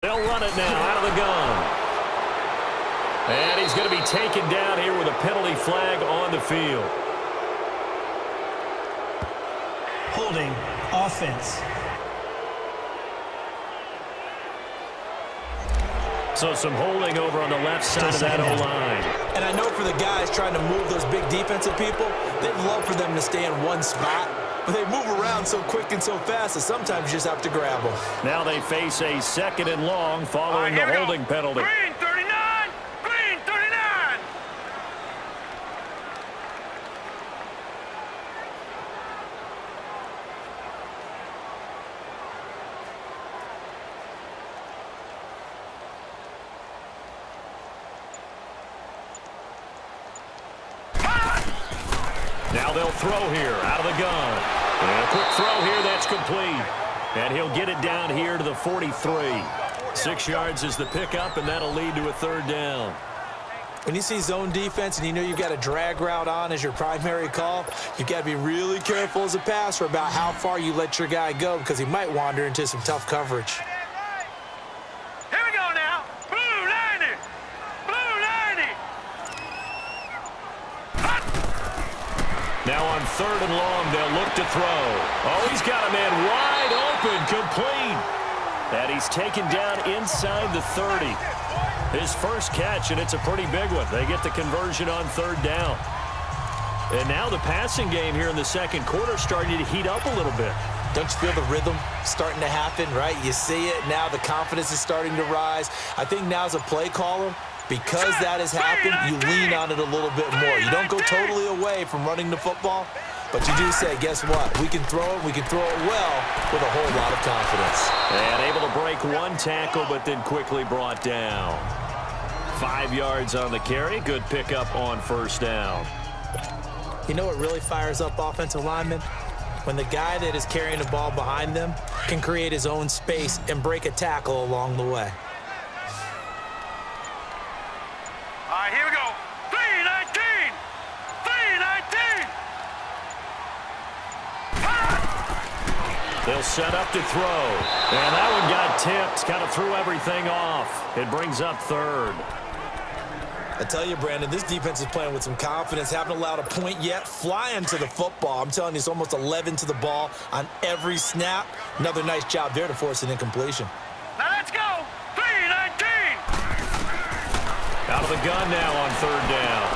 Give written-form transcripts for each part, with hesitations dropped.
They'll run it now out of the gun. And he's going to be taken down here with a penalty flag on the field. Holding offense. So some holding over on the left side of that O-line. And I know for the guys trying to move those big defensive people, they'd love for them to stay in one spot. But they move around so quick and so fast that sometimes you just have to grab them. Now they face a 2nd and long following the holding penalty. Green 39! Green 39! Now they'll throw here out of the gun. And a quick throw here, that's complete. And he'll get it down here to the 43. 6 yards is the pickup, and that'll lead to a 3rd down. When you see zone defense and you know you've got a drag route on as your primary call, you've got to be really careful as a passer about how far you let your guy go because he might wander into some tough coverage. Here we go now. Blue 90! Blue 90! Now on 3rd and long, they'll look to throw. Oh, he's got a man wide open, complete. And he's taken down inside the 30. His first catch, and it's a pretty big one. They get the conversion on 3rd down. And now the passing game here in the 2nd quarter starting to heat up a little bit. Don't you feel the rhythm starting to happen, right? You see it now. The confidence is starting to rise. I think now as a play caller, because that has happened, you lean on it a little bit more. You don't go totally away from running the football, but you do say, guess what? We can throw it. We can throw it well with a whole lot of confidence. And able to break one tackle, but then quickly brought down. 5 yards on the carry. Good pickup on 1st down. You know what really fires up offensive linemen? When the guy that is carrying the ball behind them can create his own space and break a tackle along the way. All right, here we go. 319! 319! They'll set up to throw. And that one got tipped. Kind of threw everything off. It brings up 3rd. I tell you, Brandon, this defense is playing with some confidence. Haven't allowed a point yet. Flying to the football. I'm telling you, it's almost 11 to the ball on every snap. Another nice job there to force an incompletion. Now let's go! 319! Out of the gun now on 3rd down.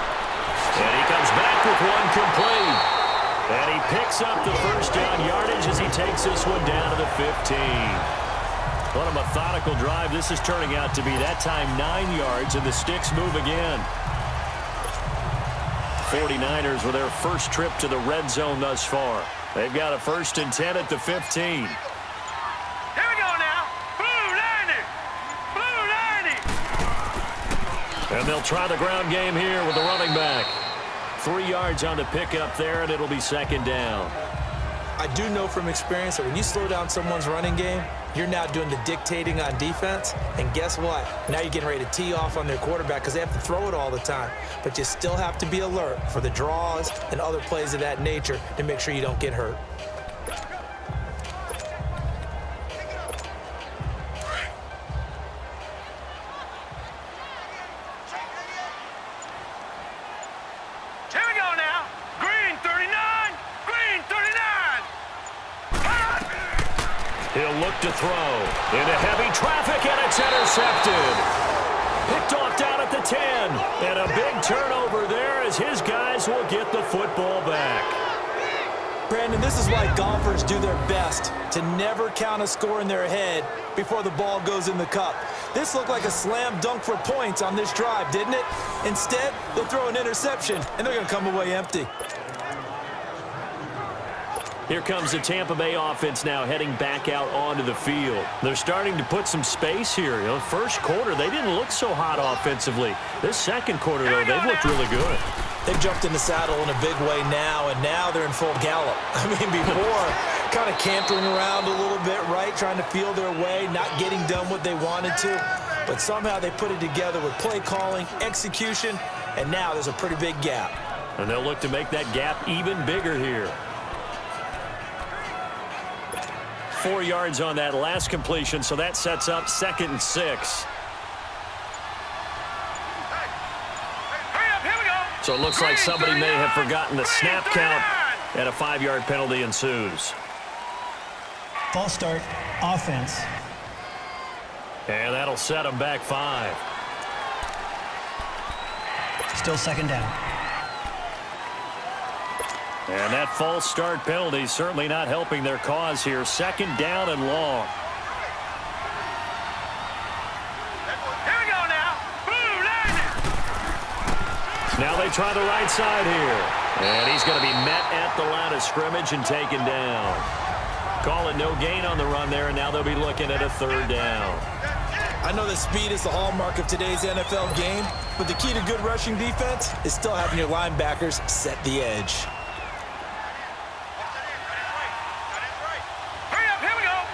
And he comes back with one complete. And he picks up the 1st down yardage as he takes this one down to the 15. What a methodical drive this is turning out to be. That time 9 yards, and the sticks move again. 49ers with their first trip to the red zone thus far. They've got a 1st and 10 at the 15. Here we go now. Blue 90! Blue 90! And they'll try the ground game here with the running back. 3 yards on the pickup there, and it'll be 2nd down. I do know from experience that when you slow down someone's running game, you're now doing the dictating on defense. And guess what? Now you're getting ready to tee off on their quarterback because they have to throw it all the time. But you still have to be alert for the draws and other plays of that nature to make sure you don't get hurt. Here we go now. Green 39! Green 39! He'll look to throw into heavy traffic, and it's intercepted. Picked off down at the 10. And a big turnover there as his guys will get the football back. Brandon, this is why golfers do their best to never count a score in their head before the ball goes in the cup. This looked like a slam dunk for points on this drive, didn't it? Instead, they'll throw an interception, and they're going to come away empty. Here comes the Tampa Bay offense now heading back out onto the field. They're starting to put some space here. You know, first quarter, they didn't look so hot offensively. This 2nd quarter, though, they've looked really good. They've jumped in the saddle in a big way now, and now they're in full gallop. I mean, before, kind of cantering around a little bit, right, trying to feel their way, not getting done what they wanted to. But somehow they put it together with play calling, execution, and now there's a pretty big gap. And they'll look to make that gap even bigger here. 4 yards on that last completion, so that sets up 2nd and 6. So it looks like somebody may have forgotten the snap count, and a 5-yard penalty ensues. False start, offense. And that'll set them back 5. Still 2nd down. And that false start penalty certainly not helping their cause here. 2nd down and long. Here we go now. Blue line. Now they try the right side here. And he's going to be met at the line of scrimmage and taken down. Calling no gain on the run there, and now they'll be looking at a 3rd down. I know that speed is the hallmark of today's NFL game, but the key to good rushing defense is still having your linebackers set the edge. Hurry up, here we go.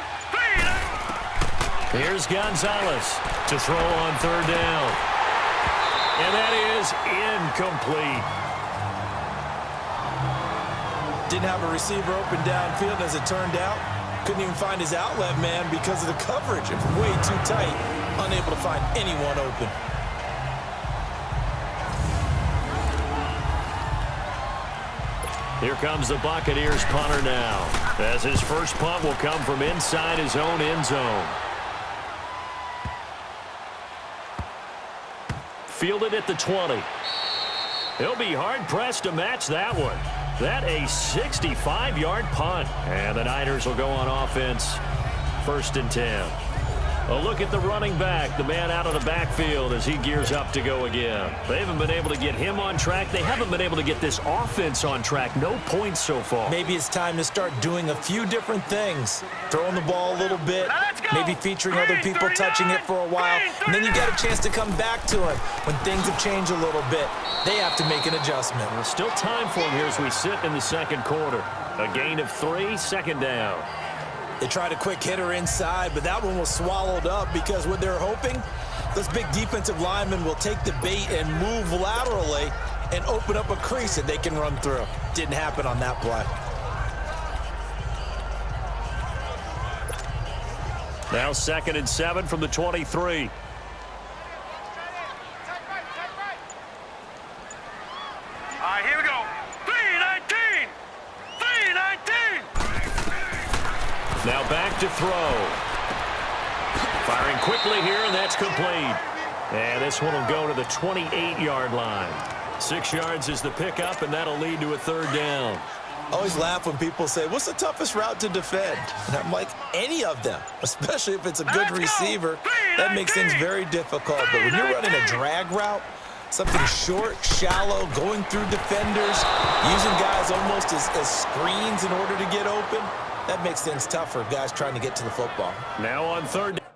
Here's Gonzalez to throw on 3rd down. And that is incomplete. Didn't have a receiver open downfield as it turned out. Couldn't even find his outlet man because of the coverage. It was way too tight. Unable to find anyone open. Here comes the Buccaneers punter now, as his first punt will come from inside his own end zone. Fielded at the 20. He'll be hard-pressed to match that one. That a 65-yard punt. And the Niners will go on offense. 1st and 10. A look at the running back, the man out of the backfield as he gears up to go again. They haven't been able to get him on track. They haven't been able to get this offense on track. No points so far. Maybe it's time to start doing a few different things. Throwing the ball a little bit, maybe featuring other people touching it for a while, and then you get a chance to come back to it when things have changed a little bit. They have to make an adjustment. Well, still time for him here as we sit in the 2nd quarter. A gain of 3, 2nd down. They tried a quick hitter inside, but that one was swallowed up because what they're hoping, those big defensive linemen will take the bait and move laterally and open up a crease that they can run through. Didn't happen on that play. Now 2nd and 7 from the 23. All right, here we go. 319. 319. Now back to throw. Firing quickly here, and that's complete. And this one will go to the 28-yard line. 6 yards is the pickup, and that'll lead to a 3rd down. I always laugh when people say, what's the toughest route to defend? And I'm like, any of them, especially if it's a good receiver. That makes things very difficult. But when you're running a drag route, something short, shallow, going through defenders, using guys almost as screens in order to get open, that makes things tough for guys trying to get to the football. Now on 3rd down.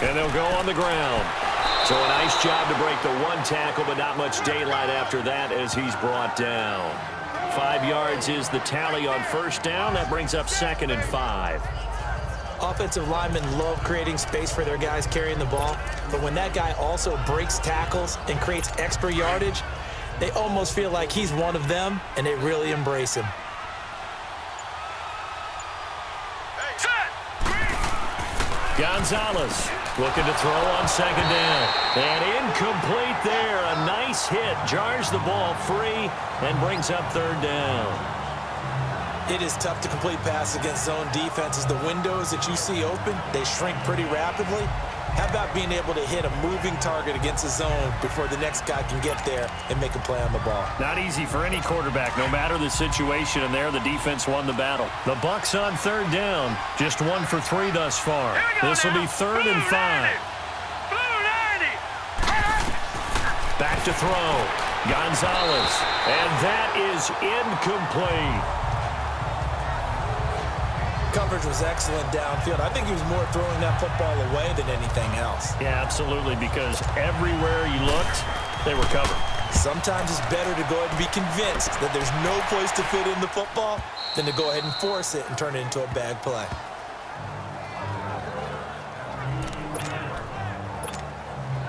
And they'll go on the ground. So a nice job to break the 1 tackle, but not much daylight after that as he's brought down. 5 yards is the tally on 1st down. That brings up 2nd and 5. Offensive linemen love creating space for their guys carrying the ball, but when that guy also breaks tackles and creates extra yardage, they almost feel like he's one of them, and they really embrace him. Gonzalez looking to throw on 2nd down. And incomplete there. A nice hit. Jars the ball free and brings up 3rd down. It is tough to complete passes against zone defenses. The windows that you see open, they shrink pretty rapidly. How about being able to hit a moving target against a zone before the next guy can get there and make a play on the ball? Not easy for any quarterback, no matter the situation, and there the defense won the battle. The Bucs on 3rd down, just 1 for 3 thus far. This will be 3rd and 5. Back to throw. Gonzalez, and that is incomplete. coverage was excellent downfield. I think he was more throwing that football away than anything else. Yeah, absolutely, because everywhere he looked, they were covered. Sometimes it's better to go ahead and be convinced that there's no place to fit in the football than to go ahead and force it and turn it into a bag play.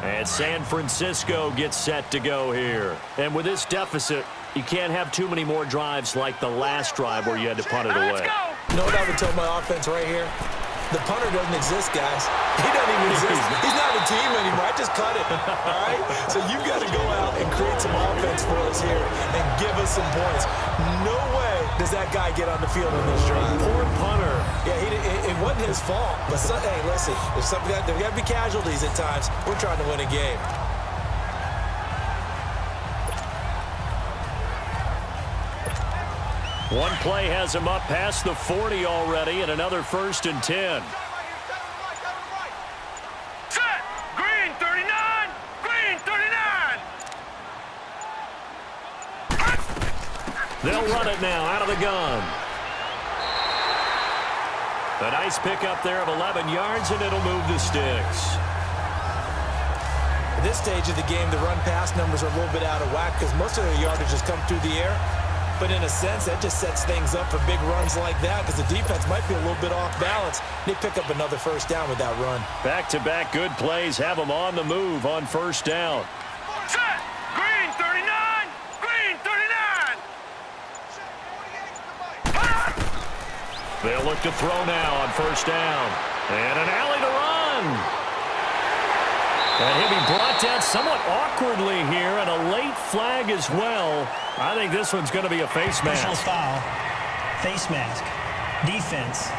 And San Francisco gets set to go here. And with this deficit, you can't have too many more drives like the last drive where you had to punt it away. Let's go. You know what I would tell my offense right here? The punter doesn't exist, guys. He doesn't even exist. He's not a team anymore. I just cut it, all right? So you've got to go out and create some offense for us here and give us some points. No way does that guy get on the field on this drive. Poor punter. Yeah, it wasn't his fault. But, hey, listen, there's got to be casualties at times. We're trying to win a game. One play has him up past the 40 already, and another 1st and 10. Set. Green 39. Green 39. They'll run it now out of the gun. A nice pickup there of 11 yards, and it'll move the sticks. At this stage of the game, the run-pass numbers are a little bit out of whack because most of their yardage has come through the air. But in a sense, that just sets things up for big runs like that because the defense might be a little bit off balance. They pick up another 1st down with that run. Back-to-back good plays have them on the move on 1st down. Set. Green 39. Green 39. They'll look to throw now on 1st down. And an alley to run. And he'll be brought down somewhat awkwardly here, and a late flag as well. I think this one's going to be a face Personal mask. foul. Face mask. Defense.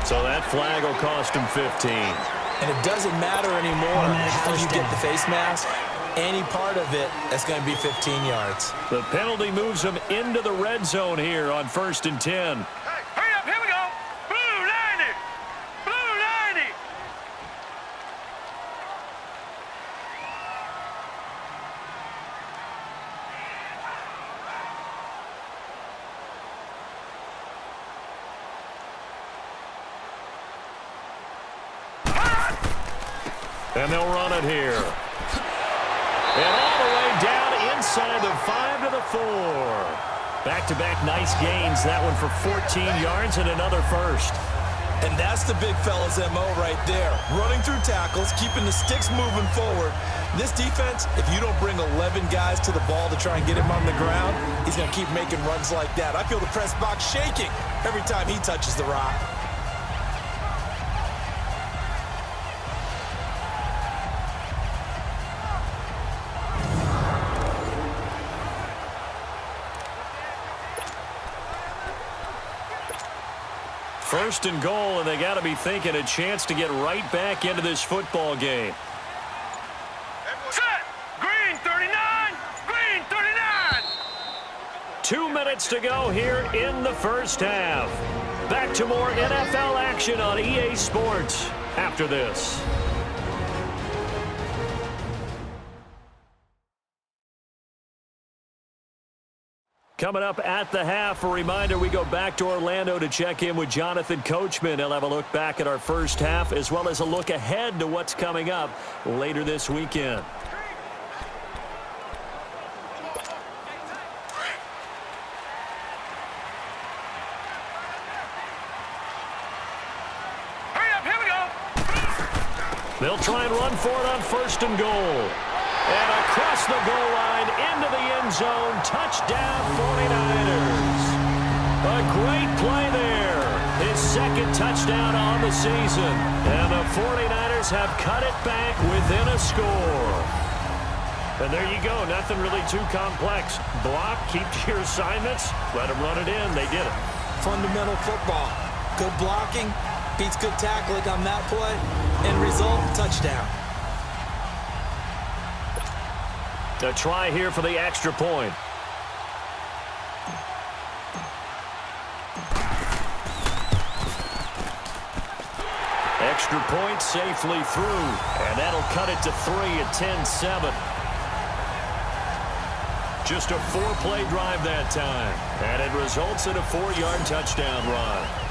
So that flag will cost him 15. And it doesn't matter anymore how you get the face mask. Any part of it, that's going to be 15 yards. The penalty moves him into the red zone here on 1st and 10. Hey, hurry up. Here we go. Blue 90. Blue 90. And they'll run it here. And all the way down inside the 5 to the 4. Back-to-back nice gains. That one for 14 yards and another 1st. And that's the big fella's MO right there. Running through tackles, keeping the sticks moving forward. This defense, if you don't bring 11 guys to the ball to try and get him on the ground, he's going to keep making runs like that. I feel the press box shaking every time he touches the rock. First and goal, and they got to be thinking a chance to get right back into this football game. Set. Green 39. Green 39. 2 minutes to go here in the 1st half. Back to more NFL action on EA Sports after this. Coming up at the half, a reminder, we go back to Orlando to check in with Jonathan Coachman. He'll have a look back at our 1st half as well as a look ahead to what's coming up later this weekend. Hurry up. Here we go. They'll try and run for it on 1st and goal. And across the goal line into the end zone. Touchdown 49ers. A great play there. His 2nd touchdown on the season. And the 49ers have cut it back within a score. And there you go. Nothing really too complex. Block, keep to your assignments, let them run it in. They did it. Fundamental football. Good blocking beats good tackling on that play. End result, touchdown. A try here for the extra point. Extra point safely through, and that'll cut it to 3 at 10-7. Just a 4-play drive that time, and it results in a 4-yard touchdown run.